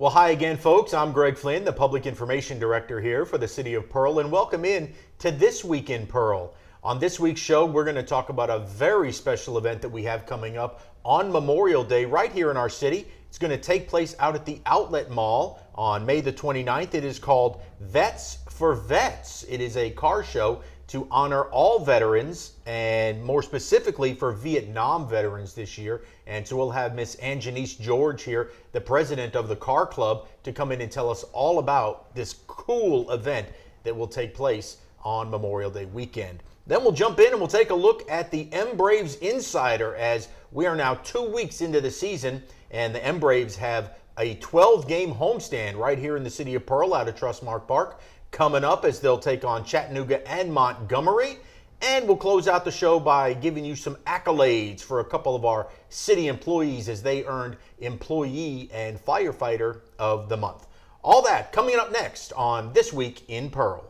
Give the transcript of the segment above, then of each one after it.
Well, hi again, folks. I'm Greg Flynn, the Public Information Director here for the City of Pearl, and welcome in to This Week in Pearl. On this week's show, we're going to talk about a very special event that we have coming up on Memorial Day right here in our city. It's going to take place out at the Outlet Mall on May the 29th. It is called Vets for Vets. It is a car show to honor all veterans, and more specifically for Vietnam veterans this year. And so we'll have Miss Anjanice George here, the president of the Car Club, to come in and tell us all about this cool event that will take place on Memorial Day weekend. Then we'll jump in and we'll take a look at the M Braves Insider, as we are now 2 weeks into the season, and the M Braves have a 12-game homestand right here in the city of Pearl out at Trustmark Park coming up, as they'll take on Chattanooga and Montgomery. And we'll close out the show by giving you some accolades for a couple of our city employees as they earned Employee and Firefighter of the Month. All that coming up next on This Week in Pearl.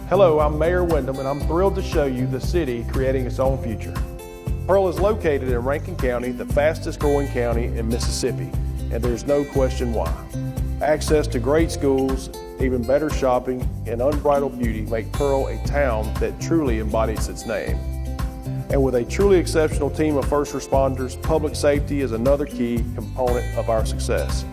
Hello, I'm Mayor Wyndham, and I'm thrilled to show you the city creating its own future. Pearl is located in Rankin County, the fastest growing county in Mississippi, and there's no question why. Access to great schools, even better shopping, and unbridled beauty make Pearl a town that truly embodies its name. And with a truly exceptional team of first responders, public safety is another key component of our success.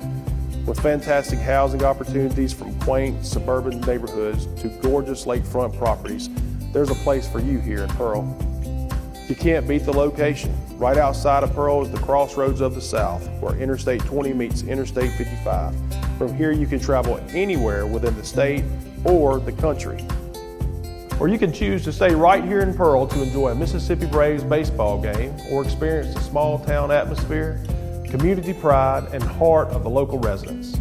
With fantastic housing opportunities from quaint suburban neighborhoods to gorgeous lakefront properties, there's a place for you here in Pearl. You can't beat the location. Right outside of Pearl is the crossroads of the South, where Interstate 20 meets Interstate 55. From here you can travel anywhere within the state or the country. Or you can choose to stay right here in Pearl to enjoy a Mississippi Braves baseball game or experience the small town atmosphere, community pride, and heart of the local residents.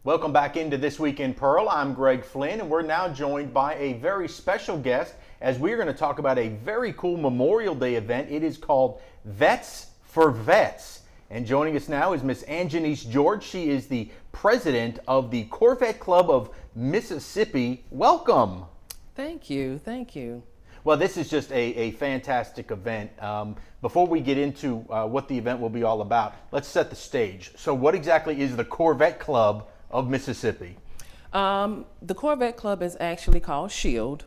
Welcome back into This Week in Pearl. I'm Greg Flynn, and we're now joined by a very special guest as we're going to talk about a very cool Memorial Day event. It is called Vets for Vets. And joining us now is Miss Anjanice George. She is the president of the Corvette Club of Mississippi. Welcome. Thank you. Thank you. Well, this is just a fantastic event. Before we get into what the event will be all about, let's set the stage. So what exactly is the Corvette Club of Mississippi? The Corvette Club is actually called SHIELD,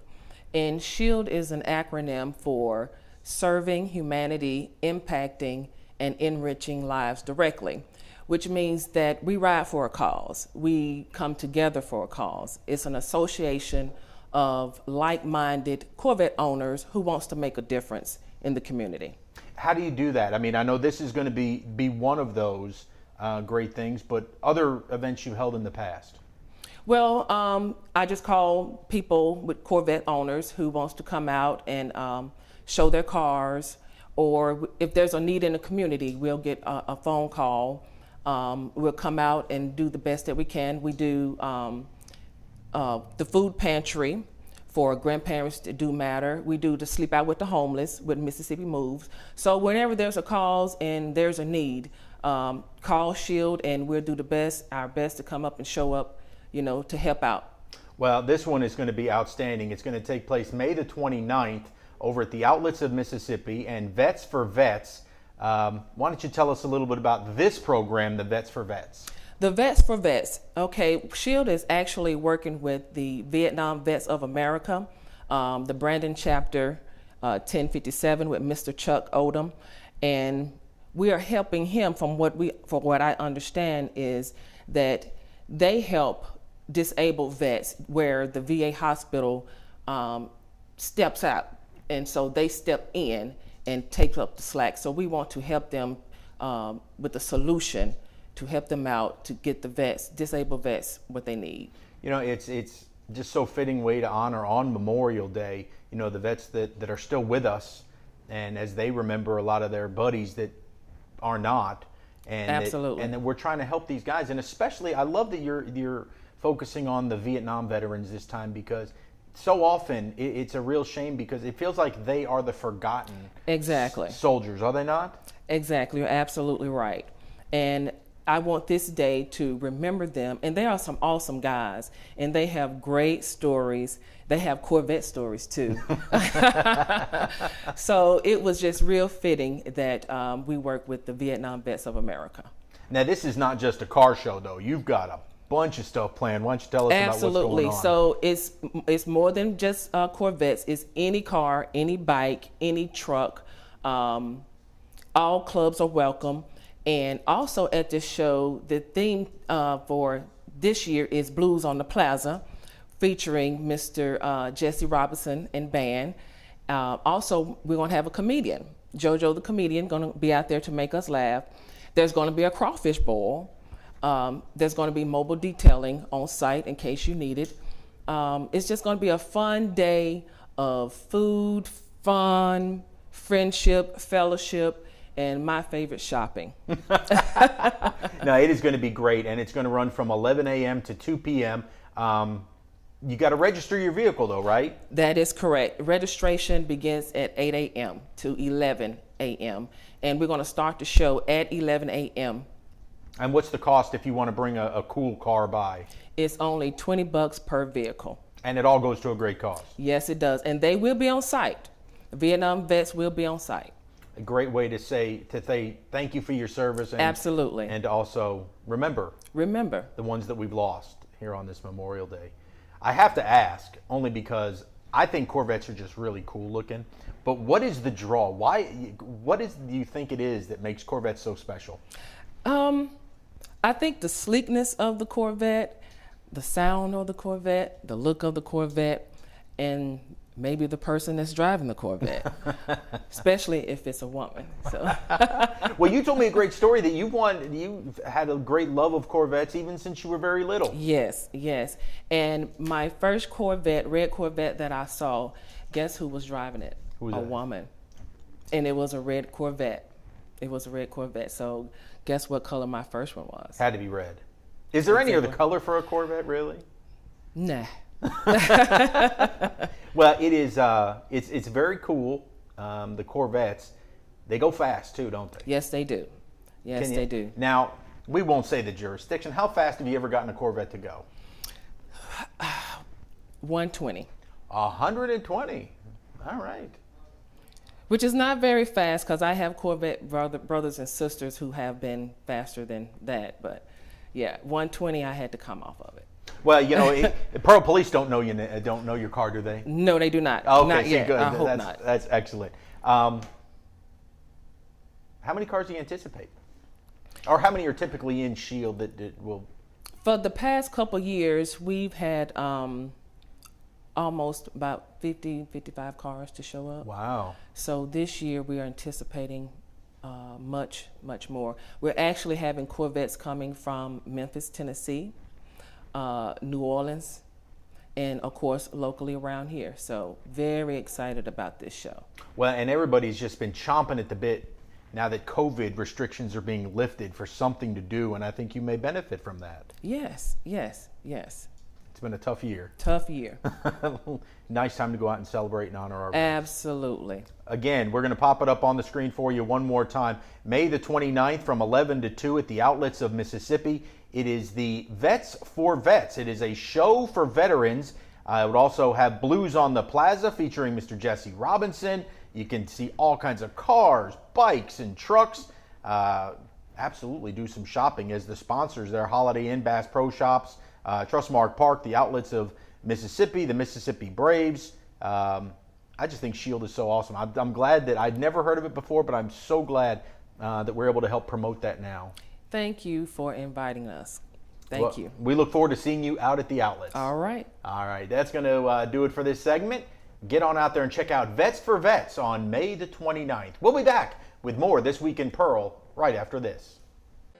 and SHIELD is an acronym for Serving Humanity, Impacting, and Enriching Lives Directly, which means that we ride for a cause. We come together for a cause. It's an association of like-minded Corvette owners who wants to make a difference in the community. How do you do that? I mean, I know this is going to be one of those great things, but other events you've held in the past? Well, I just call people with Corvette owners who wants to come out and show their cars, or if there's a need in the community, we'll get a phone call. We'll come out and do the best that we can. We do the food pantry for grandparents that do matter. We do the sleep out with the homeless with Mississippi Moves. So whenever there's a cause and there's a need, call SHIELD, and we'll do our best to come up and show up, to help out. Well, this one is going to be outstanding. It's going to take place May the 29th over at the Outlets of Mississippi, and Vets for Vets. Why don't you tell us a little bit about this program, the Vets for Vets? The Vets for Vets. Okay, SHIELD is actually working with the Vietnam Vets of America, the Brandon chapter 1057 with Mr. Chuck Odom, and we are helping him from what I understand is that they help disabled vets where the VA hospital steps out, and so they step in and take up the slack. So we want to help them with a solution to help them out to get the vets, disabled vets, what they need. It's just so fitting way to honor on Memorial Day, the vets that are still with us, and as they remember a lot of their buddies that are not. And absolutely. And that we're trying to help these guys, and especially I love that you're focusing on the Vietnam veterans this time, because so often it's a real shame, because it feels like they are the forgotten exactly soldiers, are they not? Exactly, you're absolutely right. And I want this day to remember them. And they are some awesome guys, and they have great stories. They have Corvette stories too. So it was just real fitting that we work with the Vietnam Vets of America. Now, this is not just a car show, though. You've got a bunch of stuff planned. Why don't you tell us about what's going on? So it's more than just Corvettes. It's any car, any bike, any truck. All clubs are welcome. And also at this show, the theme for this year is Blues on the Plaza, featuring Mr. Jesse Robinson and band. Also, we're going to have a comedian, JoJo the comedian, going to be out there to make us laugh. There's going to be a crawfish boil. There's going to be mobile detailing on site in case you need it. It's just going to be a fun day of food, fun, friendship, fellowship, and my favorite, shopping. No, it is going to be great, and it's going to run from 11 a.m. to 2 p.m. You got to register your vehicle, though, right? That is correct. Registration begins at 8 a.m. to 11 a.m., and we're going to start the show at 11 a.m. And what's the cost if you want to bring a cool car by? It's only $20 per vehicle. And it all goes to a great cause. Yes, it does. And they will be on site. Vietnam Vets will be on site. A great way to say thank you for your service. And, absolutely. And also remember the ones that we've lost here on this Memorial Day. I have to ask, only because I think Corvettes are just really cool looking. But what is the draw? What do you think it is that makes Corvettes so special? I think the sleekness of the Corvette, the sound of the Corvette, the look of the Corvette, and maybe the person that's driving the Corvette, especially if it's a woman. So. Well, you told me a great story that you've had a great love of Corvettes even since you were very little. Yes. And my first Corvette, red Corvette that I saw, guess who was driving it? Who was that? A woman. And it was a red Corvette. So guess what color my first one was? Had to be red. Is there any other color for a Corvette, really? Nah. Well, it is. It's very cool. The Corvettes, they go fast too, don't they? Yes, they do. Yes, they do. Now, we won't say the jurisdiction. How fast have you ever gotten a Corvette to go? 120. 120. All right. Which is not very fast, because I have Corvette brothers and sisters who have been faster than that. But yeah, 120, I had to come off of it. Well, the Pearl Police don't know your car, do they? No, they do not. Okay, not yet. Good. I hope not. That's excellent. How many cars do you anticipate? Or how many are typically in Shield that will? For the past couple years, we've had almost about 50, 55 cars to show up. Wow. So this year we are anticipating much, much more. We're actually having Corvettes coming from Memphis, Tennessee, New Orleans, and of course locally around here. So very excited about this show. Well, and everybody's just been chomping at the bit now that COVID restrictions are being lifted for something to do, and I think you may benefit from that. Yes. It's been a tough year. Nice time to go out and celebrate and honor our vets. Absolutely. Again, we're going to pop it up on the screen for you one more time. May the 29th from 11 to 2 at the Outlets of Mississippi. It is the Vets for Vets. It is a show for veterans. It would also have Blues on the Plaza featuring Mr. Jesse Robinson. You can see all kinds of cars, bikes, and trucks. Absolutely do some shopping as the sponsors there. Holiday Inn, Bass Pro Shops, Trustmark Park, the Outlets of Mississippi, the Mississippi Braves. I just think Shield is so awesome. I'm glad that I'd never heard of it before, but I'm so glad that we're able to help promote that now. Thank you for inviting us. Thank you. We look forward to seeing you out at the outlets. All right. That's going to do it for this segment. Get on out there and check out Vets for Vets on May the 29th. We'll be back with more This Week in Pearl right after this.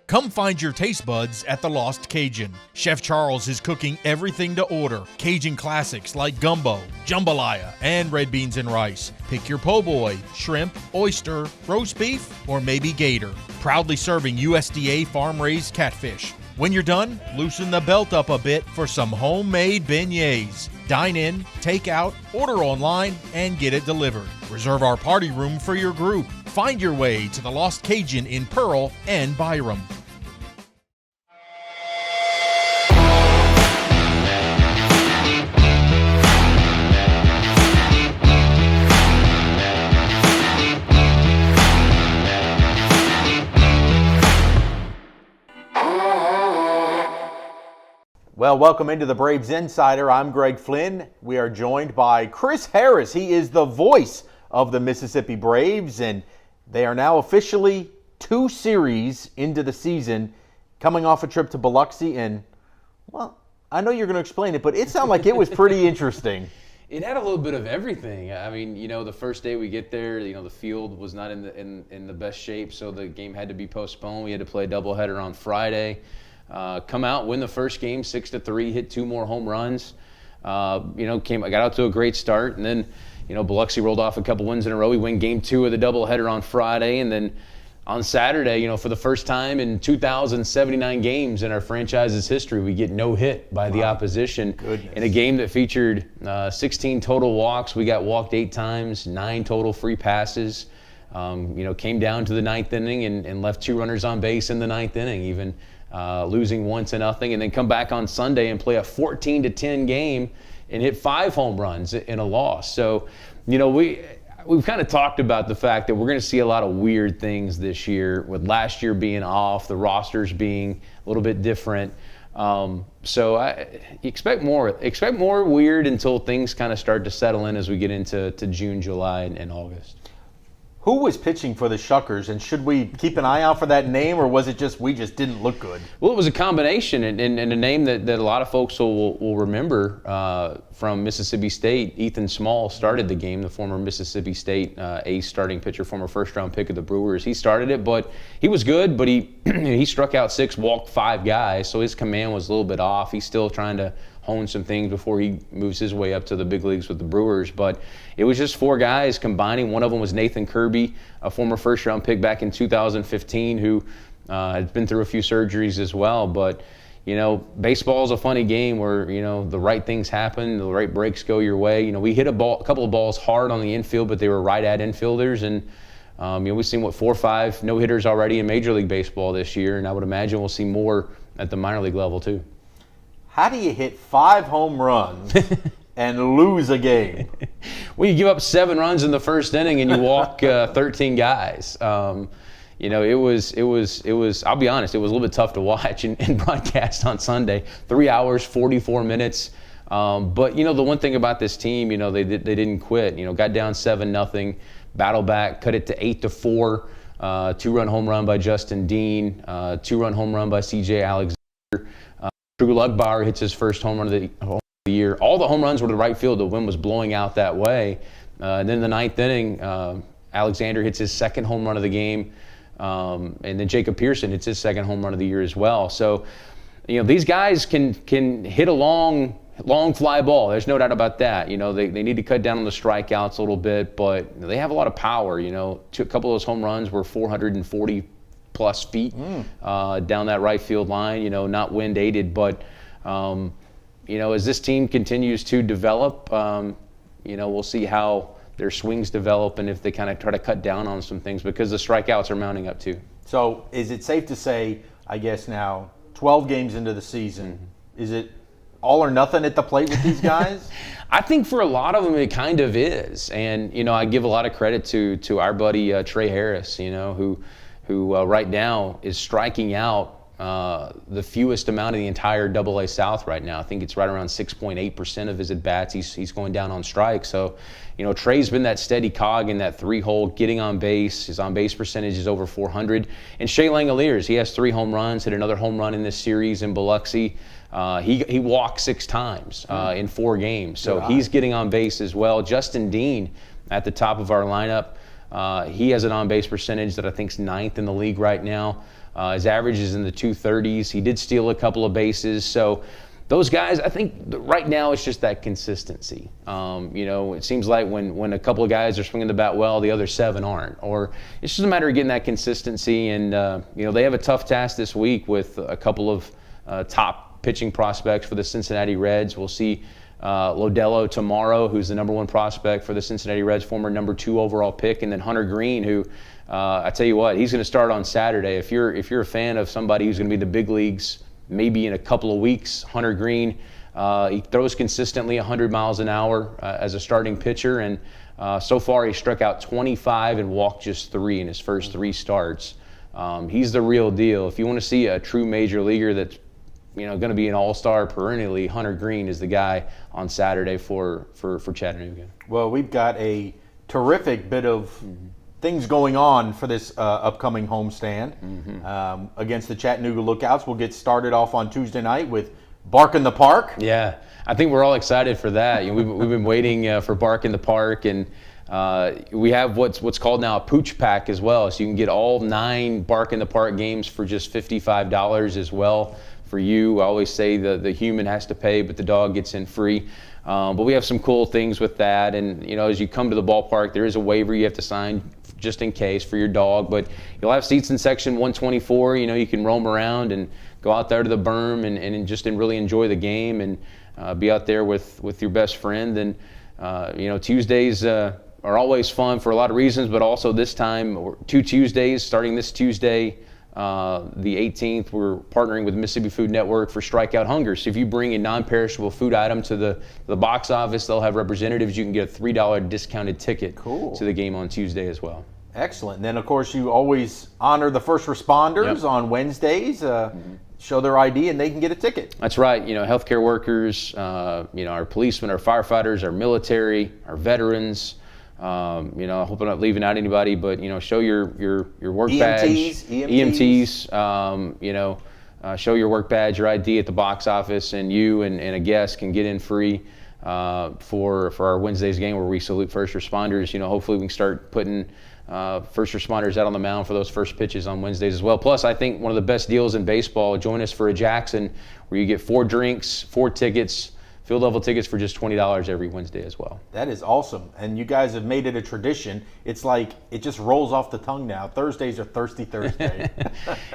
Come find your taste buds at the Lost Cajun. Chef Charles is cooking everything to order. Cajun classics like gumbo, jambalaya, and red beans and rice. Pick your po' boy, shrimp, oyster, roast beef, or maybe gator. Proudly serving USDA farm-raised catfish. When you're done, loosen the belt up a bit for some homemade beignets. Dine in, take out, order online, and get it delivered. Reserve our party room for your group. Find your way to the Lost Cajun in Pearl and Byram. Well, welcome into the Braves Insider. I'm Greg Flynn. We are joined by Chris Harris. He is the voice of the Mississippi Braves, and they are now officially 2 series into the season, coming off a trip to Biloxi. And, well, I know you're going to explain it, but it sounded like it was pretty interesting. It had a little bit of everything. I mean, the first day we get there, the field was not in the best shape, so the game had to be postponed. We had to play a doubleheader on Friday. Come out, win the first game 6-3, hit 2 more home runs. I got out to a great start, and then Biloxi rolled off a couple wins in a row. We win game 2 of the doubleheader on Friday, and then on Saturday, for the first time in 2,079 games in our franchise's history, we get no hit by the opposition. Goodness. In a game that featured 16 total walks. We got walked 8 times, 9 total free passes. Came down to the 9th inning and left 2 runners on base in the 9th inning, even losing 1-0, and then come back on Sunday and play a 14-10 game and hit 5 home runs in a loss. So, we've kind of talked about the fact that we're going to see a lot of weird things this year, with last year being off, the rosters being a little bit different. So I expect more weird until things kind of start to settle in as we get into June, July, and August. Who was pitching for the Shuckers, and should we keep an eye out for that name, or was it just we just didn't look good? Well, it was a combination, and a name that a lot of folks will remember from Mississippi State. Ethan Small started the game, the former Mississippi State ace starting pitcher, former first-round pick of the Brewers. He started it, but he was good, but he struck out 6, walked 5 guys, so his command was a little bit off. He's still trying to hone some things before he moves his way up to the big leagues with the Brewers. But it was just 4 guys combining. One of them was Nathan Kirby, a former first-round pick back in 2015, who had been through a few surgeries as well. But, baseball is a funny game where, the right things happen, the right breaks go your way. We hit a couple of balls hard on the infield, but they were right at infielders. And, we've seen, 4 or 5 no-hitters already in Major League Baseball this year, and I would imagine we'll see more at the minor league level too. How do you hit 5 home runs and lose a game? Well, you give up 7 runs in the first inning and you walk 13 guys. It was. I'll be honest, it was a little bit tough to watch and broadcast on Sunday. 3 hours, 44 minutes. But the one thing about this team, they didn't quit. Got down 7-0, battled back, cut it to 8-4. 2-run home run by Justin Dean. 2-run home run by C.J. Alexander. Drew Lugbauer hits his first home run of the year. All the home runs were to right field. The wind was blowing out that way. And then in the 9th inning, Alexander hits his 2nd home run of the game. And then Jacob Pearson hits his 2nd home run of the year as well. So, these guys can hit a long fly ball. There's no doubt about that. They need to cut down on the strikeouts a little bit, but they have a lot of power. A couple of those home runs were 440 plus feet down that right field line, not wind aided, but as this team continues to develop, we'll see how their swings develop and if they kind of try to cut down on some things, because the strikeouts are mounting up too. So is it safe to say, I guess now, 12 games into the season, is it all or nothing at the plate with these guys? I think for a lot of them it kind of is, and I give a lot of credit to our buddy Trey Harris, who right now is striking out the fewest amount of the entire AA South right now. I think it's right around 6.8% of his at-bats. He's going down on strike. So, Trey's been that steady cog in that 3-hole, getting on base. His on-base percentage is over 400. And Shea Langoliers, he has 3 home runs, hit another home run in this series in Biloxi. He walked 6 times in 4 games. So he's getting on base as well. Justin Dean at the top of our lineup. He has an on-base percentage that I think is 9th in the league right now. His average is in the 230s. He did steal a couple of bases. So those guys, I think right now it's just that consistency. It seems like when a couple of guys are swinging the bat well, the other 7 aren't. Or it's just a matter of getting that consistency. And, they have a tough task this week with a couple of top pitching prospects for the Cincinnati Reds. We'll see Lodelo tomorrow, who's the number 1 prospect for the Cincinnati Reds, former number 2 overall pick, and then Hunter Green, who I tell you what, he's going to start on Saturday. If you're a fan of somebody who's going to be in the big leagues maybe in a couple of weeks, Hunter Green, he throws consistently 100 miles an hour as a starting pitcher, and so far he struck out 25 and walked just 3 in his first 3 starts. He's the real deal. If you want to see a true major leaguer that's going to be an all-star perennially. Hunter Green is the guy on Saturday for Chattanooga. Well, we've got a terrific bit of things going on for this upcoming homestand against the Chattanooga Lookouts. We'll get started off on Tuesday night with Bark in the Park. Yeah, I think we're all excited for that. We've been waiting for Bark in the Park, and we have what's called now a Pooch Pack as well. So you can get all 9 Bark in the Park games for just $55 as well for you. I always say the human has to pay, but the dog gets in free. But we have some cool things with that. And, as you come to the ballpark, there is a waiver you have to sign just in case for your dog. But you'll have seats in section 124. You can roam around and go out there to the berm and just really enjoy the game and be out there with your best friend. And, Tuesdays are always fun for a lot of reasons, but also this time, 2 Tuesdays, starting this Tuesday, the 18th, we're partnering with Mississippi Food Network for Strikeout Hunger. So if you bring a non-perishable food item to the box office, they'll have representatives. You can get a $3 discounted ticket to the game on Tuesday as well. Excellent. And then, of course, you always honor the first responders on Wednesdays. Show their ID and they can get a ticket. That's right. Healthcare workers, our policemen, our firefighters, our military, our veterans. I hope I'm not leaving out anybody, but show your work badge, EMTs. Show your work badge, your ID at the box office, and you and a guest can get in free for our Wednesday's game where we salute first responders. Hopefully we can start putting first responders out on the mound for those first pitches on Wednesdays as well. Plus, I think one of the best deals in baseball. Join us for a Jackson where you get 4 drinks, 4 tickets. Field level tickets for just $20 every Wednesday as well. That is awesome. And you guys have made it a tradition. It's like it just rolls off the tongue now. Thursdays are Thirsty Thursday.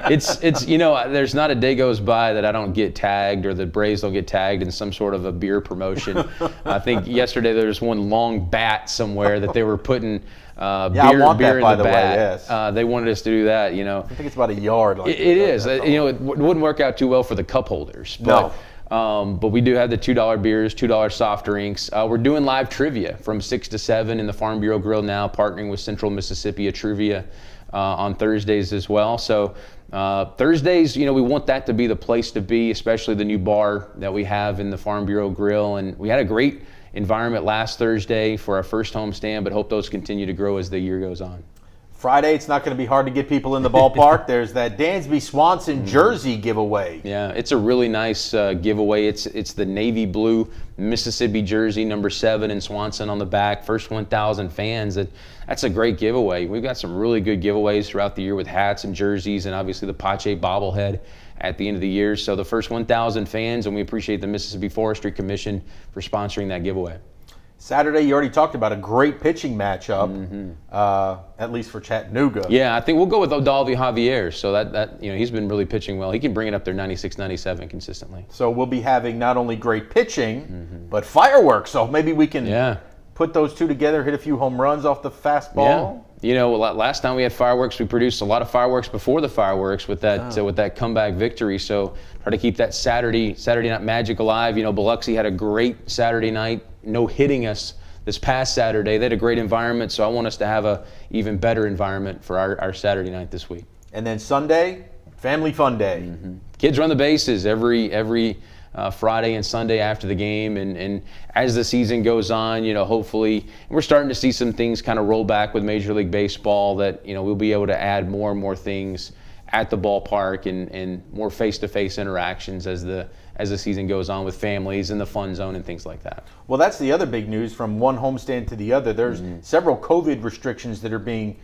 It's there's not a day goes by that I don't get tagged or the Braves don't get tagged in some sort of a beer promotion. I think yesterday there was one long bat somewhere that they were putting beer in the bat. They wanted us to do that, I think it's about a yard. It is. It wouldn't work out too well for the cup holders. But, no. But we do have the $2 beers, $2 soft drinks. We're doing live trivia from 6 to 7 in the Farm Bureau Grill now, partnering with Central Mississippi Trivia on Thursdays as well. So Thursdays, we want that to be the place to be, especially the new bar that we have in the Farm Bureau Grill. And we had a great environment last Thursday for our first homestand, but hope those continue to grow as the year goes on. Friday, it's not going to be hard to get people in the ballpark. There's that Dansby Swanson jersey giveaway. Yeah, it's a really nice giveaway. It's the navy blue Mississippi jersey, number 7 in Swanson on the back. First 1,000 fans. That's a great giveaway. We've got some really good giveaways throughout the year with hats and jerseys, and obviously the Pache bobblehead at the end of the year. So the first 1,000 fans, and we appreciate the Mississippi Forestry Commission for sponsoring that giveaway. Saturday, you already talked about a great pitching matchup, at least for Chattanooga. Yeah, I think we'll go with Odalvi Javier. So that he's been really pitching well. He can bring it up there 96, 97 consistently. So we'll be having not only great pitching, but fireworks. So maybe we can put those two together, hit a few home runs off the fastball. Yeah. Last time we had fireworks, we produced a lot of fireworks before the fireworks with that comeback victory. So try to keep that Saturday night magic alive. Biloxi had a great Saturday night, no hitting us this past Saturday. They had a great environment, so I want us to have a even better environment for our Saturday night this week. And then Sunday, family fun day. Kids run the bases every Friday and Sunday after the game, and as the season goes on, hopefully we're starting to see some things kind of roll back with Major League Baseball that we'll be able to add more and more things at the ballpark and more face-to-face interactions as the season goes on with families in the fun zone and things like that. Well, that's the other big news from one homestand to the other. There's several COVID restrictions that are being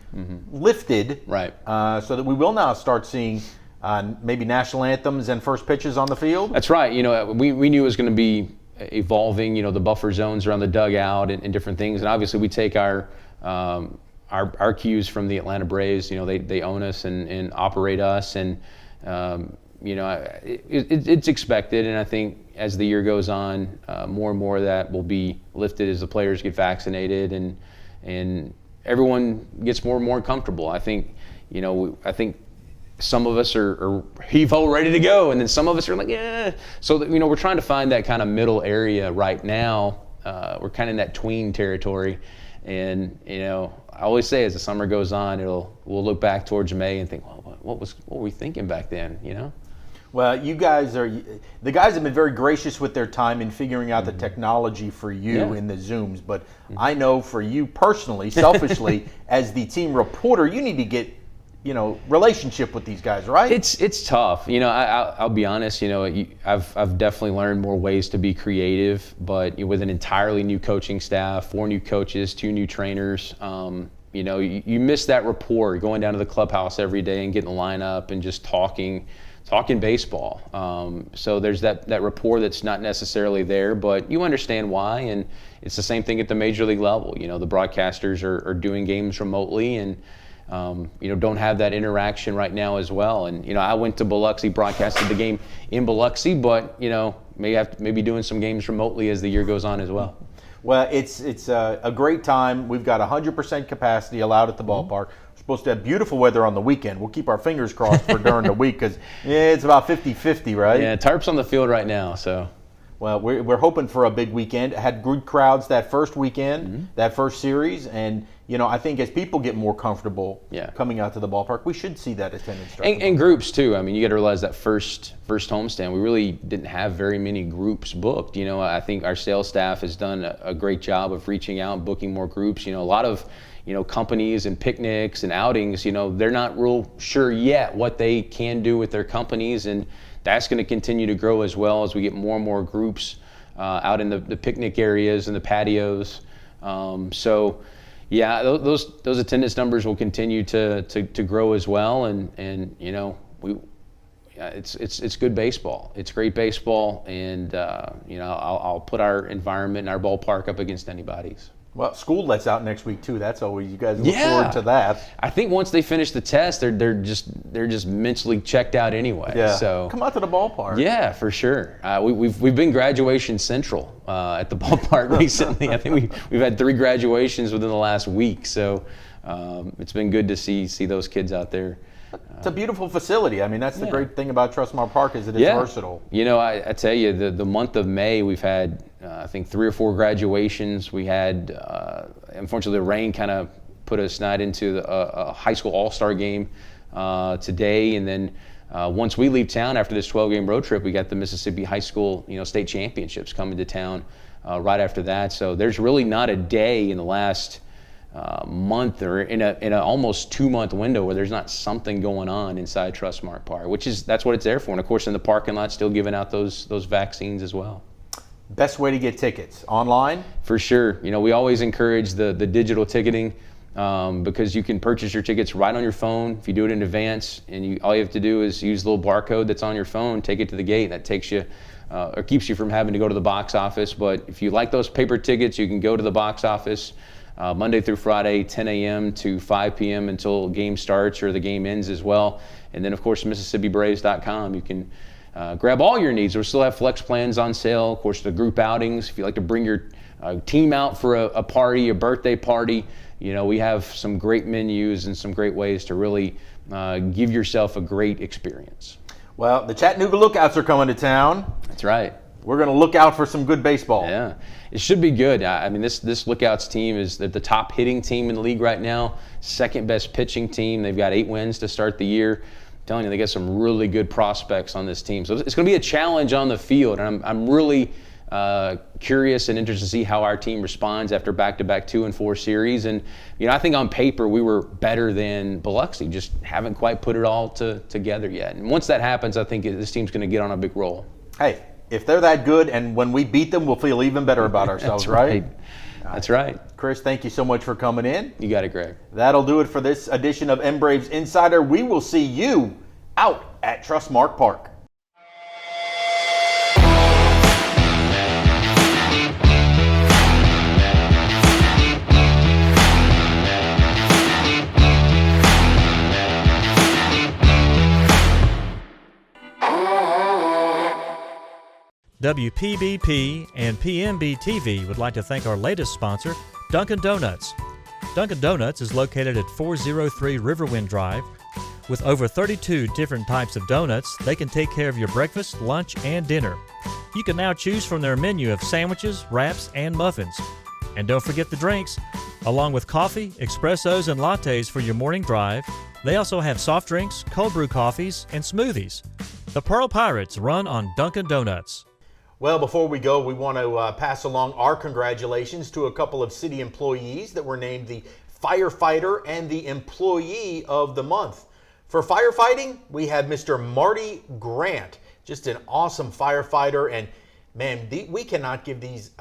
lifted, right? So that we will now start seeing maybe national anthems and first pitches on the field. That's right. We knew it was going to be evolving. The buffer zones around the dugout and different things, and obviously we take our cues from the Atlanta Braves. They own us and operate us, and it's expected. And I think as the year goes on, more and more of that will be lifted as the players get vaccinated and everyone gets more and more comfortable. I think some of us are heave-ho ready to go, and then some of us are like, yeah. So we're trying to find that kind of middle area right now. We're kind of in that tween territory, and I always say as the summer goes on, we'll look back towards May and think, well, what were we thinking back then? Well, the guys have been very gracious with their time in figuring out the technology for you in the Zooms. But I know for you personally, selfishly, as the team reporter, you need to get, relationship with these guys, right? It's tough. I'll be honest. I've definitely learned more ways to be creative. But with an entirely new coaching staff, 4 new coaches, 2 new trainers, you miss that rapport, going down to the clubhouse every day and getting the lineup and just talking baseball. So there's that rapport that's not necessarily there, but you understand why. And it's the same thing at the major league level. The broadcasters are doing games remotely and don't have that interaction right now as well. And I went to Biloxi, broadcasted the game in Biloxi, but maybe doing some games remotely as the year goes on as well. Well, it's a great time. We've got 100% capacity allowed at the ballpark. We're supposed to have beautiful weather on the weekend. We'll keep our fingers crossed for during the week because it's about 50-50, right? Yeah, tarp's on the field right now, so. Well, we're hoping for a big weekend. Had good crowds that first weekend, that first series, and I think as people get more comfortable coming out to the ballpark, we should see that attendance start. And groups too. I mean, you got to realize that first homestand, we really didn't have very many groups booked. I think our sales staff has done a great job of reaching out and booking more groups. A lot of companies and picnics and outings. They're not real sure yet what they can do with their companies, and that's going to continue to grow as well as we get more and more groups out in the picnic areas and the patios. So, yeah, those attendance numbers will continue to grow as well, and it's good baseball. It's great baseball, and I'll put our environment and our ballpark up against anybody's. Well, school lets out next week too. That's always, you guys look forward to that. I think once they finish the test, they're just mentally checked out anyway. Yeah. So come out to the ballpark. Yeah, for sure. We've been graduation central at the ballpark recently. I think we've had 3 graduations within the last week. So it's been good to see those kids out there. It's a beautiful facility. I mean, that's the great thing about Trustmark Park is it is versatile. I tell you, the month of May, we've had, I think, 3 or 4 graduations. We had, unfortunately, the rain kind of put us not into a high school all-star game today. And then once we leave town after this 12-game road trip, we got the Mississippi High School state championships coming to town right after that. So there's really not a day in the last month or in a almost 2-month window where there's not something going on inside Trustmark Park, that's what it's there for. And of course, in the parking lot, still giving out those vaccines as well. Best way to get tickets? Online? For sure. We always encourage the digital ticketing because you can purchase your tickets right on your phone if you do it in advance, and all you have to do is use the little barcode that's on your phone, take it to the gate, and that takes you or keeps you from having to go to the box office. But if you like those paper tickets, you can go to the box office Monday through Friday, 10 a.m. to 5 p.m. until game starts or the game ends as well. And then, of course, MississippiBraves.com. You can grab all your needs. We still have flex plans on sale. Of course, the group outings. If you like to bring your team out for a party, a birthday party, we have some great menus and some great ways to really give yourself a great experience. Well, the Chattanooga Lookouts are coming to town. That's right. We're going to look out for some good baseball. Yeah, it should be good. I mean, this Lookouts team is the top hitting team in the league right now, second best pitching team. They've got 8 wins to start the year. I'm telling you, they got some really good prospects on this team. So it's going to be a challenge on the field, and I'm really curious and interested to see how our team responds after back-to-back 2-4 series. And I think on paper we were better than Biloxi, just haven't quite put it all together yet. And once that happens, I think this team's going to get on a big roll. Hey, if they're that good, and when we beat them, we'll feel even better about ourselves, right? That's right. Chris, thank you so much for coming in. You got it, Greg. That'll do it for this edition of MBraves Insider. We will see you out at Trustmark Park. WPBP and PMB TV would like to thank our latest sponsor, Dunkin' Donuts. Dunkin' Donuts is located at 403 Riverwind Drive. With over 32 different types of donuts, they can take care of your breakfast, lunch, and dinner. You can now choose from their menu of sandwiches, wraps, and muffins. And don't forget the drinks. Along with coffee, espressos, and lattes for your morning drive, they also have soft drinks, cold brew coffees, and smoothies. The Pearl Pirates run on Dunkin' Donuts. Well, before we go, we want to pass along our congratulations to a couple of city employees that were named the Firefighter and the Employee of the Month. For firefighting, we have Mr. Marty Grant, just an awesome firefighter. And man, we cannot give these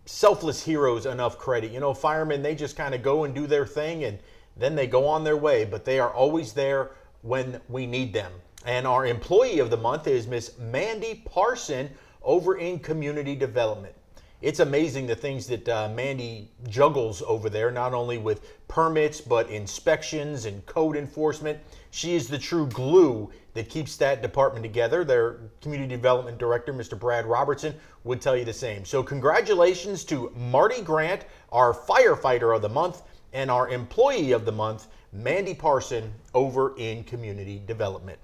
selfless heroes enough credit. You know, firemen, they just kind of go and do their thing and then they go on their way, but they are always there when we need them. And our Employee of the Month is Miss Mandy Parson over in Community Development. It's amazing the things that Mandy juggles over there, not only with permits, but inspections and code enforcement. She is the true glue that keeps that department together. Their Community Development Director, Mr. Brad Robertson, would tell you the same. So congratulations to Marty Grant, our Firefighter of the Month, and our Employee of the Month, Mandy Parson, over in Community Development.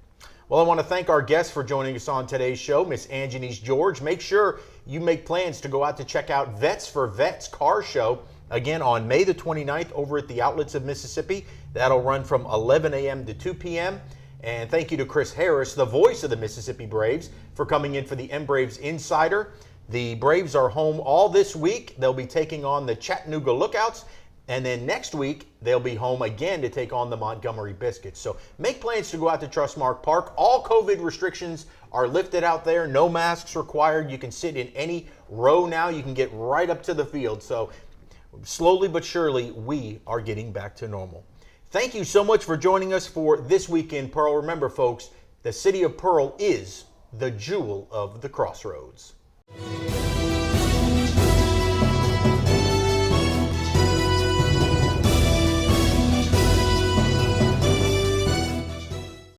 Well, I want to thank our guests for joining us on today's show, Miss Anjanice George. Make sure you make plans to go out to check out Vets for Vets car show, again on May the 29th over at the Outlets of Mississippi. That'll run from 11 a.m. to 2 p.m. And thank you to Chris Harris, the voice of the Mississippi Braves, for coming in for the M-Braves Insider. The Braves are home all this week. They'll be taking on the Chattanooga Lookouts. And then next week, they'll be home again to take on the Montgomery Biscuits. So make plans to go out to Trustmark Park. All COVID restrictions are lifted out there. No masks required. You can sit in any row now. You can get right up to the field. So slowly but surely, we are getting back to normal. Thank you so much for joining us for This Week in Pearl. Remember, folks, the city of Pearl is the jewel of the Crossroads.